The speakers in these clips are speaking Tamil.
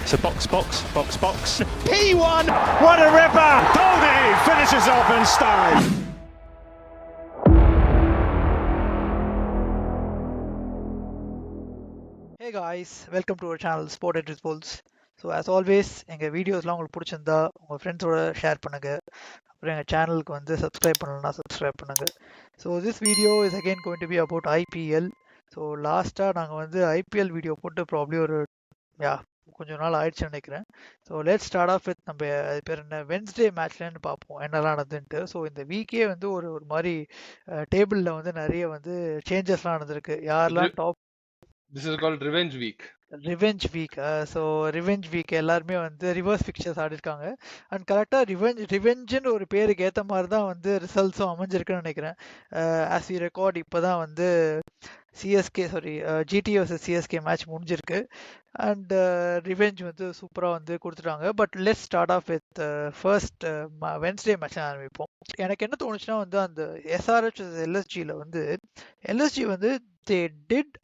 So box. P1, what a ripper! Goldie finishes off in style. Hey guys, welcome to our channel Sport and Results. So as always எங்கள் வீடியோஸ்லாம் உங்களுக்கு பிடிச்சிருந்தா உங்கள் ஃப்ரெண்ட்ஸோட ஷேர் பண்ணுங்கள். அப்புறம் எங்கள் சேனலுக்கு வந்து சப்ஸ்கிரைப் பண்ணலன்னா சப்ஸ்கிரைப் பண்ணுங்கள். So this video is again going to be about IPL. So லாஸ்ட்டாக நாங்கள் வந்து ஐபிஎல் வீடியோ போட்டு ப்ராப்ளி ஒரு கொஞ்சம் நாள் ஆயிடுச்சுன்னு நினைக்கிறேன். So let start off with நம்ம அது பேர் என்ன வென்ஸ்டே மேட்ச்லன்னு பார்ப்போம் என்னெல்லாம் நடந்துன்ட்டு. ஸோ இந்த வீக்கே வந்து ஒரு மாதிரி டேபிளில் வந்து நிறைய வந்து சேஞ்சஸ்லாம் நடந்திருக்கு. யாரெல்லாம் top This is called Revenge Week. Revenge week. So revenge week எல்லாருமே வந்து ரிவர்ஸ் பிக்சர்ஸ் ஆடிருக்காங்க. அண்ட் கரெக்டாக ரிவெஞ்சுன்னு ஒரு பேருக்கு ஏற்ற மாதிரி தான் வந்து ரிசல்ட்ஸும் அமைஞ்சிருக்குன்னு நினைக்கிறேன். ஆஸ் வி ரெக்கார்ட் இப்போ தான் வந்து ஜிடி vs சிஎஸ்கே மேட்ச் முடிஞ்சிருக்கு. அண்ட் ரிவெஞ்ச் வந்து சூப்பராக வந்து கொடுத்துட்டாங்க. But let's start off with first Wednesday match ஆரம்பிப்போம். எனக்கு என்ன தோணுச்சுன்னா வந்து அந்த எஸ்ஆர்ஹெச் எல்எஸ்ஜியில் வந்து எல்எஸ்ஜி வந்து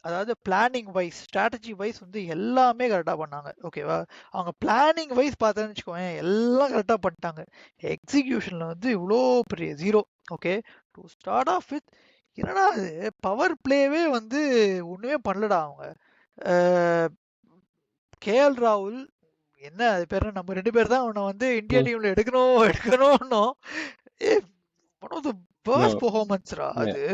அதாவது பிளானிங் வைஸ் ஸ்ட்ராட்டஜி வைஸ் வந்து எல்லாமே கரெக்டாக பண்ணாங்க. ஓகேவா, அவங்க பிளானிங் வைஸ் பார்த்தேன்னு வச்சுக்கோங்க எல்லாம் கரெக்டாக பண்ணிட்டாங்க. எக்ஸிக்யூஷனில் வந்து இவ்வளோ பெரிய zero. Okay, to start off with என்னடா அது பவர் பிளேவே வந்து ஒன்றுமே பண்ணலடா அவங்க. கேஎல் ராகுல் என்ன அது பேர் நம்ம ரெண்டு பேர் தான் அவனை வந்து இந்தியா டீம்ல எடுக்கணும்னு ஒன் ஆஃப் த பெர்ஸ்ட் பெர்ஃபார்மன்ஸ்ரா அது.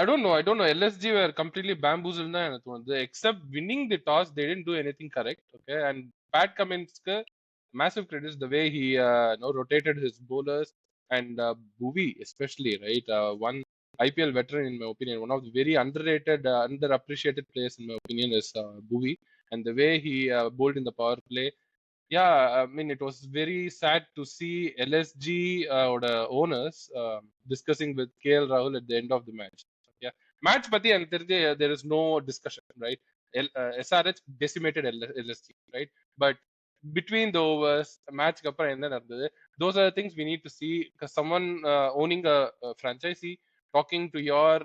I don't know. LSG were completely bamboozled na enakku vandu. Except winning the toss, they didn't do anything correct. Okay, and Pat Cummins ku massive credits the way he rotated his bowlers and Bhuvi especially, right? One IPL veteran in my opinion, one of the very underrated, underappreciated players in my opinion is Bhuvi, and the way he bowled in the power play. Yeah, I mean, it was very sad to see LSG owners discussing with KL Rahul at the end of the match. Yeah, match pati எனக்கு தெரிஞ்சு there is no discussion, right? SRH decimated LSG, right? But between the overs, match க்கு அப்புறம் என்ன நடந்தது, those are the things we need to see, because someone owning a franchisee talking to your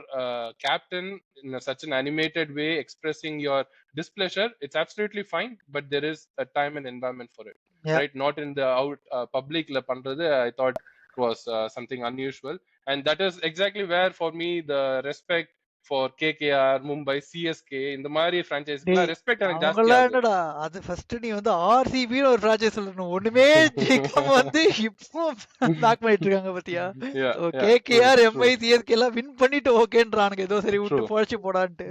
captain in such an animated way, expressing your displeasure, it's absolutely fine, but there is a time and environment for it. Yeah. Right? Not in the out public la pandrathu, I thought it was something unusual, and that is exactly where for me the respect for KKR, Mumbai, CSK இந்த மாதிரி franchises ரெஸ்பெக்ட் எனக்கு ஜாஸ்தியா இருக்கு. என்னடா அது ஃபர்ஸ்ட் நீ வந்து ஆர்சிபி ஒரு franchise சொல்லணும், ஒண்ணுமே ஜெயிக்காம வந்து இப்போ பேக் பண்ணிட்டு இருக்காங்க பாத்தியா. KKR, MI, CSK எல்லாம் வின் பண்ணிட்டு ஓகேன்றானுங்க, ஏதோ சரி விட்டு போச்சு போடான்ட்டு.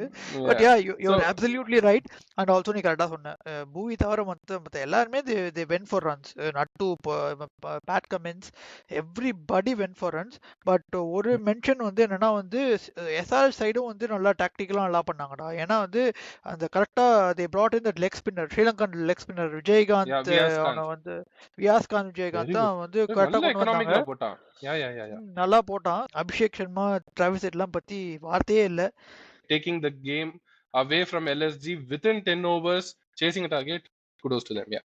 But yeah you are absolutely right. And also நீ கரெக்டா சொன்ன, பூவி தவிர மத்த எல்லாருமே they went for runs. Nattu, Pat Cummins, everybody went for runs. But ஒரு மென்ஷன் வந்து என்னன்னா வந்து எஸ்ஆர் சைடும் வந்து நல்லா டாக்டிக்கலா நல்லா பண்ணாங்கடா. ஏன்னா வந்து அந்த கரெக்டா they brought in that leg spinner, Sri Lankan leg spinner Vijayakanth, அவன வந்து வியாஸ்காந்த் விஜயகாந்த் தான் வந்து கரெக்டா கொண்டு வந்தாங்க. நல்லா போட்டான். அபிஷேக் சர்மா, டிராவிஸ் ஹெட் எல்லாம் பத்தி வார்த்தையே இல்ல. Taking the game away from LSG within 10 overs, chasing a target, kudos to them. Yeah.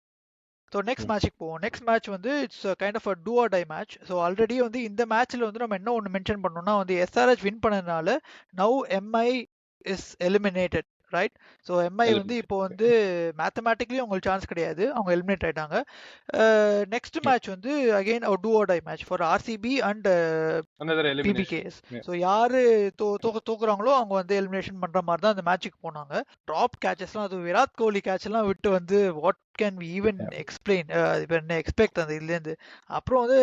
So next மேட்சுக்கு போவோம். நெக்ஸ்ட் மேட்ச் வந்து it's kind of a do or tie match. So already வந்து இந்த மேட்ச்ல வந்து நம்ம என்ன ஒன்று மென்ஷன் பண்ணோம்னா வந்து எஸ்ஆர்ஹெச் வின் பண்ணதுனால now Mi is eliminated, right? So Mi வந்து இப்போ வந்து மேத்தமேட்டிக்லி அவங்களுக்கு சான்ஸ் கிடையாது, அவங்க எலிமினேட் ஆயிட்டாங்க. நெக்ஸ்ட் மேட்ச் வந்து again two or tie match for RCB and PBKS. So யாரு தோக்குறாங்களோ அவங்க வந்து எலிமினேஷன் பண்ற மாதிரி தான் அந்த மேட்சுக்கு போனாங்க. டாப் கேச்சஸ்லாம், அது விராட் கோலி கேட்ச் எல்லாம் விட்டு வந்து what can we even explain, இப்போ என்ன எக்ஸ்பெக்ட் அந்த இதுலேருந்து. அப்புறம் வந்து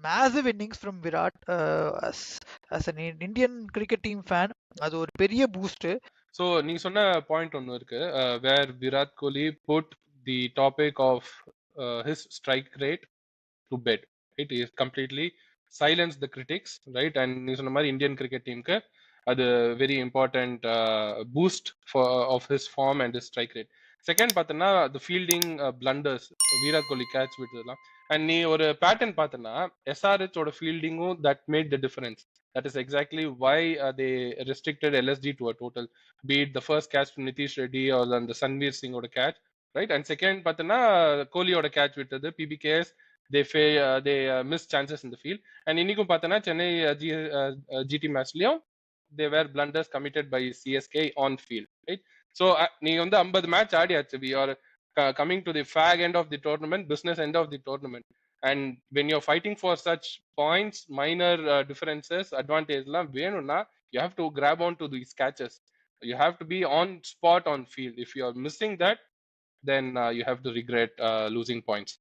massive innings from Virat as an Indian cricket team fan, அது ஒரு பெரிய பூஸ்ட். So நீ சொன்ன பாயிண்ட் ஒன்னு இருக்கு, where Virat Kohli put the topic of his strike rate to bed. It is completely silenced the critics, right? And நீ சொன்ன மாதிரி இந்தியன் கிரிக்கெட் டீமுக்கு அது very important boost of his form and his strike rate. Second பார்த்தனா the fielding blunders, Virat Kohli catch விட்டதெல்லாம். அண்ட் நீ ஒரு பேட்டர்ன் பார்த்தனா எஸ்ஆர்ஹெச் ஓட ஃபீல்டிங்கும் that made the difference. That is exactly why they restricted LSG to a total. Be it the first catch from Nitish Reddy or the Sanveer Singh oda catch, right? And second பார்த்தனா கோலி ஓட கேட்ச் விட்டது PBKS, they missed chances in the field. And இன்னைக்கும் பார்த்தனா Chennai GT மேட்ச்லயும் they were blunders committed by CSK on field, right? So நீ வந்து 50 match ஆடியாச்சு, we are coming to the fag end of the tournament, business end of the tournament. And when you're fighting for such points, minor differences, advantage la venuna, you have to grab onto these catches. You have to be on spot on field. If you are missing that, then you have to regret losing points.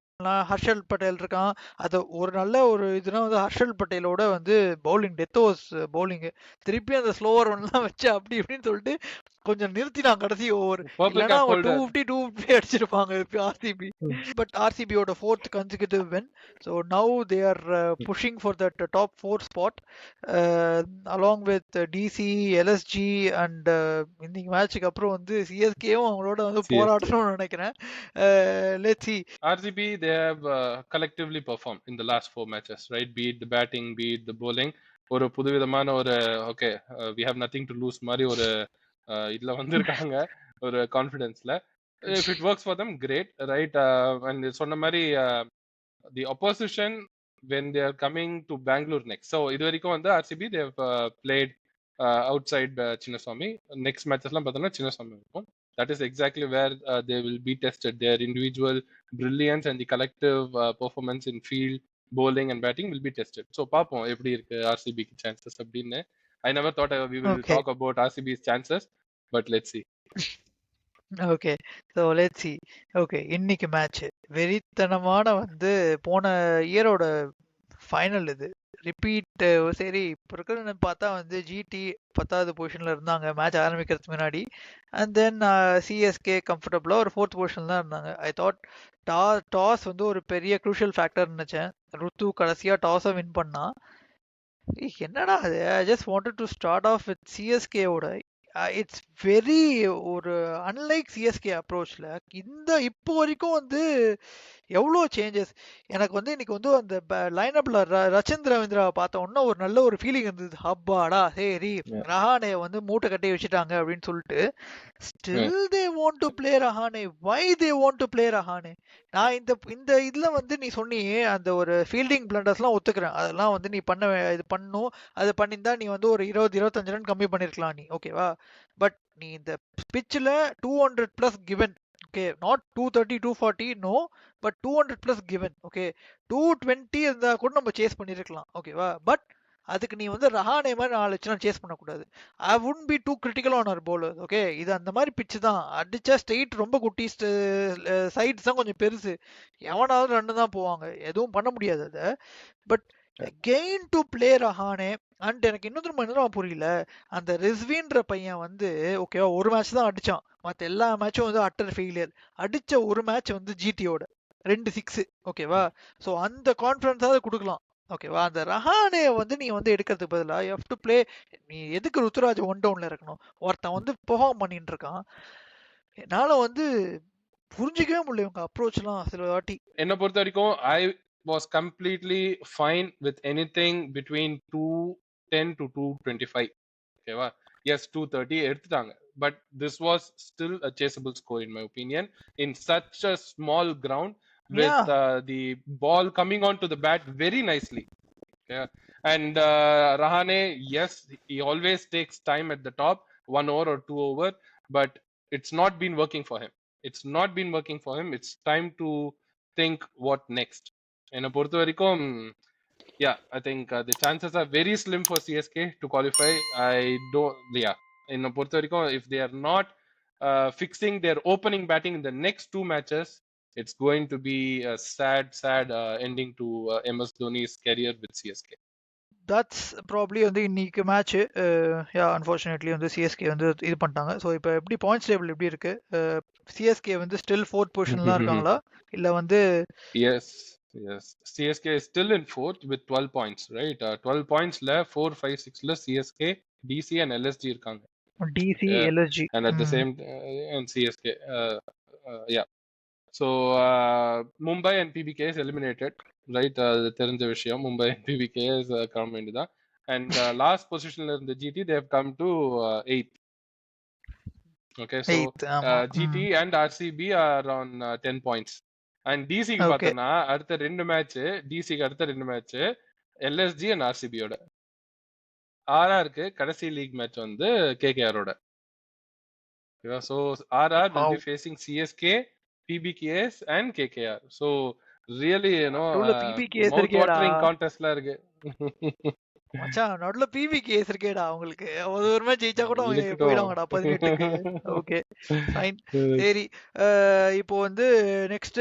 Harshal Patel இருக்கான். அது ஒரு நல்ல ஒரு இதுனா வந்து ஹர்ஷல் பட்டேலோட வந்து பவுலிங் டெத் ஓவர்ஸ் பவுலிங் திருப்பி அந்த ஸ்லோவர் ஒன்லாம் வச்சு அப்படி இப்படின்னு சொல்லிட்டு கொஞ்சம் நிறுத்தினான் கடைசி ஓவர். இல்லைன்னா அவங்க 250 அடிச்சிருப்பாங்க ஆர்சிபி. பட் ஆர்சிபியோட 4th consecutive win. So now they are pushing for that top 4 spot along with DC, LSG and இன்னைக்கு மேட்சுக்கு அப்புறம் வந்து சிஎஸ்கேவும் அவங்களோட வந்து போராடணும்னு நினைக்கிறேன். Let's see. RCB, they have collectively performed in the last 4 matches, right? Be it the batting, be it the bowling. ஒரு புதுவிதமான ஒரு okay we have nothing to lose மாதிரி ஒரு இதுல வந்திருக்காங்க ஒரு கான்ஃபிடன்ஸ்ல. if it works for them, great, right? and சொன்ன மாதிரி the opposition when they are coming to Bangalore next. So இது வரைக்கும் வந்து RCB they have played outside Chinnaswamy. next matchesலாம் பார்த்தோம்னா Chinnaswamy இருக்கும். That is exactly where they will be tested. Their individual brilliance and the collective performance in field, bowling and batting will be tested. So பாப்போம் எப்படி இருக்கு RCB க்கு chances அப்படின்னு. I never thought we will talk about RCB's chances, but let's see. Okay, so let's see. Okay, இன்னைக்கு மேட்ச் வெறித்தனமான வந்து போன இயரோட ஃபைனல் இது ரிப்பீட். சரி இப்போ இருக்கிற பார்த்தா வந்து ஜிடி 10th பொசிஷன்ல இருந்தாங்க மேட்ச் ஆரம்பிக்கிறதுக்கு முன்னாடி. அண்ட் தென் சிஎஸ்கே கம்ஃபர்டபுளா ஒரு 4th பொசிஷன் தான் இருந்தாங்க. ஐ தாட் டாஸ் வந்து ஒரு பெரிய க்ரூஷியல் ஃபேக்டர் நினைச்சேன். ருத்து கடைசியா டாஸை வின் பண்ணா. என்னடா அது, I just wanted to start off with சிஎஸ்கேவோட. இட்ஸ் வெரி ஒரு அன்லைக் சிஎஸ்கே அப்ரோச்ல இந்த இப்போ வரைக்கும் வந்து எவ்வளோ சேஞ்சஸ். எனக்கு வந்து இன்னைக்கு வந்து அந்த லைனப்ல ரச்சின் ரவீந்திராவை பார்த்த உடனே ஒரு நல்ல ஒரு ஃபீலிங் இருந்தது. ஹப்பாடா சரி ரஹானே வந்து மூட்டை கட்டி வச்சுட்டாங்க அப்படின்னு சொல்லிட்டு. Still they want to play Rahane. Why they want to play Rahane? நான் இந்த இதுல வந்து நீ சொன்னியே அந்த ஒரு ஃபீல்டிங் பிளண்டர்ஸ்லாம் ஒத்துக்கிறேன். அதெல்லாம் வந்து நீ இது பண்ணும், அது பண்ணியிருந்தா நீ வந்து ஒரு 20-25 ரன் கம்மி பண்ணிருக்கலாம் நீ, ஓகேவா? பட் நீ இந்த பிட்ச்ல 200+ given, okay, not 230 240 no, but 200+ given, okay, 220 இருந்தா கூட நம்ம சேஸ் பண்ணிருக்கலாம், ஓகேவா? பட் அதுக்கு நீ வந்து ரஹானே மாதிரி 4 வச்சுனா சேஸ் பண்ணக்கூடாது. I would be too critical on our bowler. Okay, இது அந்த மாதிரி பிச்சு தான். அடிச்சா ஸ்ட்ரெயிட் ரொம்ப குட்டி, சைட்ஸ் தான் கொஞ்சம் பெருசு, எவனாவது 2 தான் போவாங்க, எதுவும் பண்ண முடியாது அதை. But again to play Rahane. And எனக்கு இன்னும் புரியல, அந்த ரிஸ்வின்ற பையன் வந்து ஓகேவா ஒரு மேட்ச் தான் அடிச்சான், மற்ற எல்லா மேட்சும் வந்து அட்டர் ஃபெயிலியர். அடிச்ச ஒரு மேட்ச் வந்து ஜிடியோட 2 6, ஓகேவா? ஸோ அந்த கான்ஃபிடன்ஸாவது கொடுக்கலாம், ஓகேவா? அந்த ரஹானே வந்து நீ வந்து எடுக்கிறதுக்கு பதிலா யூ ஹேவ் டு பிளே. நீ எதுக்கு ருத்துராஜ் 1 டவுன்ல இருக்கணும்? ஒருத்தன் வந்து பெர்ஃபார்ம் பண்ணிட்டு இருக்கான். என்னால வந்து புரிஞ்சிக்கவே முடியல உங்க அப்ரோச்லாம் சில வாட்டி. என்ன பொறுத்த வரைக்கும் ஐ was completely fine with anything between 210 to 225. Okay, wow. Yes, 230 எடுத்துட்டாங்க, but this was still a chaseable score in my opinion in such a small ground with the ball coming onto the bat very nicely. Yeah, and Rahane, yes, he always takes time at the top, 1 over or 2 over, but it's not been working for him. It's time to think what next. என்னை பொறுத்த வரைக்கும் I think the chances are very slim for CSK to qualify. என்னை பொறுத்த வரைக்கும் if they are not fixing their opening batting in the next 2 matches, it's going to be a sad ending to MS Dhoni's career with CSK. That's probably வந்து இன்னைக்கு மேட்ச் அன்ஃபார்ச்சுனேட்லி வந்து சிஎஸ்கே வந்து இது பண்ணிட்டாங்க. ஸோ இப்போ எப்படி பாயிண்ட்ஸ் டேபிள் எப்படி இருக்கு? சிஎஸ்கே வந்து ஸ்டில் 4th பொசிஷன்ல இருக்காங்களா இல்ல வந்து? Yes, CSK is still in 4th with 12 points, right? 12 points la 4 5 6 la CSK, DC and LSG irukanga. DC, LSG and at the same and CSK yeah. So Mumbai and PBK is eliminated, right? தெரிஞ்ச விஷயம். Mumbai and PBK is come வேண்டியதா. and last position la irundha GT, they have come to 8th. Okay, so GT and RCB are on 10 points. and DC க்கு பார்த்தனா அடுத்த 2 மேட்ச், DC க்கு அடுத்த 2 மேட்ச் LSG and RCB ஓட. RR க்கு கடைசி லீக் மேட்ச் வந்து KKR ஓட. So RR will be facing CSK PBKS and KKR. So really, நடுவுல PBKS mouth இருக்கேடா watering contestலாம் இருக்கு. மச்சான், நடுவுல PBKS இருக்கேடா அவங்களுக்கு. அது ஒரு மேட்ச் ஜெயிச்சா கூட அவங்க இருக்கட்டும். போயிடுவாங்கடா 18க்கு. Okay fine. சரி, இப்போ வந்து நெக்ஸ்ட்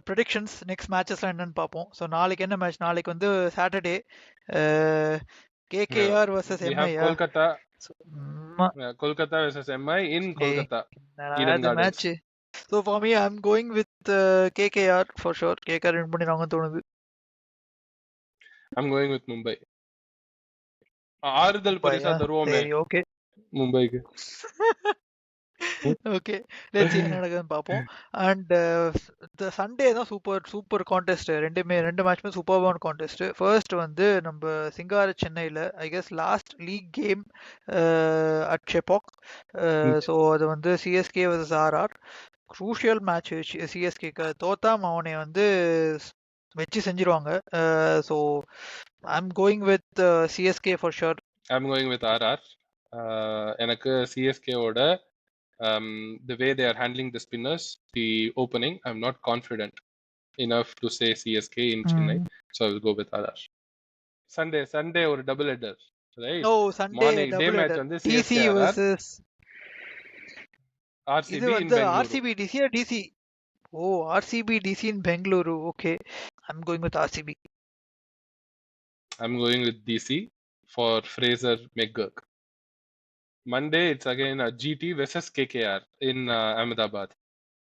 ப்ரெடிக்ஷன்ஸ், நெக்ஸ்ட் மேட்சஸ்லாம் என்னன்னு பார்ப்போம். ஸோ நாளைக்கு என்ன மேட்ச்? நாளைக்கு வந்து Saturday KKR vs We have MI. Kolkata. Kolkata versus MI in Kolkata. Eden Gardens. மேட்ச். So for me I am going with KKR for sure. KKR win பண்ணிடுவாங்கன்னு தோணுது. I'm going with Mumbai. ஆறுதல் பரிசா தருவோமே. சரி, ஓகே. மும்பைக்கு. ஓகே, லெட்ஸ் see என்ன நடக்குதுன்னு பார்ப்போம். அண்ட் சண்டே தான் சூப்பர் கான்டெஸ்ட். ரெண்டு மேட்ச்மே சூப்பர்வான கான்டெஸ்ட். ஃபர்ஸ்ட் வந்து நம்ம சிங்கார சென்னையில் I guess last league game at Chepauk. So அது வந்து CSK vs RR. Crucial match. சிஎஸ்கேக்கு தோத்தா அவனை வந்து வச்சு செஞ்சிருவாங்க. So I'm going with CSK for sure. I'm going with RR. எனக்கு சிஎஸ்கேவோட the way they are handling the spinners, the opening, I'm not confident enough to say CSK in Chennai, so I will go with RR. Sunday ஒரு double header, right? Oh, Sunday morning double day match header. வந்து DC CSK versus RCB இது in வந்து Bengaluru. RCB DC or DC? Oh, RCB DC in Bengaluru. Okay, I'm going with RCB. I'm going with DC for Fraser McGurk. Monday it's again a GT versus KKR in Ahmedabad,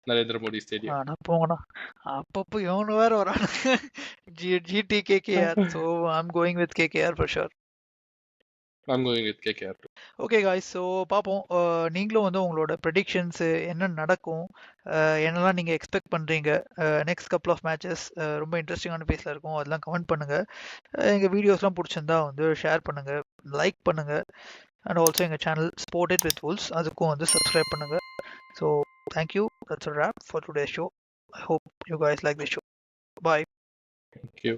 Narendra Modi Stadium. ஆனா போங்கடா, அப்பப்போ இவனு வேற வரானு. GT KKR. So I'm going with KKR for sure. I'm going with KKR too. Okay guys, so பார்ப்போம். நீங்களும் வந்து உங்களோட ப்ரெடிக்ஷன்ஸு என்ன நடக்கும், என்னெல்லாம் நீங்கள் எக்ஸ்பெக்ட் பண்ணுறீங்க நெக்ஸ்ட் கப்புள் ஆஃப் மேட்சஸ், ரொம்ப இன்ட்ரெஸ்டிங்கான பேஸில் இருக்கும். அதெல்லாம் கமெண்ட் பண்ணுங்கள். எங்கள் வீடியோஸ்லாம் பிடிச்சிருந்தா வந்து ஷேர் பண்ணுங்கள், லைக் பண்ணுங்கள். அண்ட் ஆல்சோ எங்கள் சேனல் ஸ்போர்ட்டட் வித் வூல்ஸ், அதுக்கும் வந்து சப்ஸ்கிரைப் பண்ணுங்கள். So thank you. That's a wrap for today's show. I hope you guys like this show. Bye. Thank you.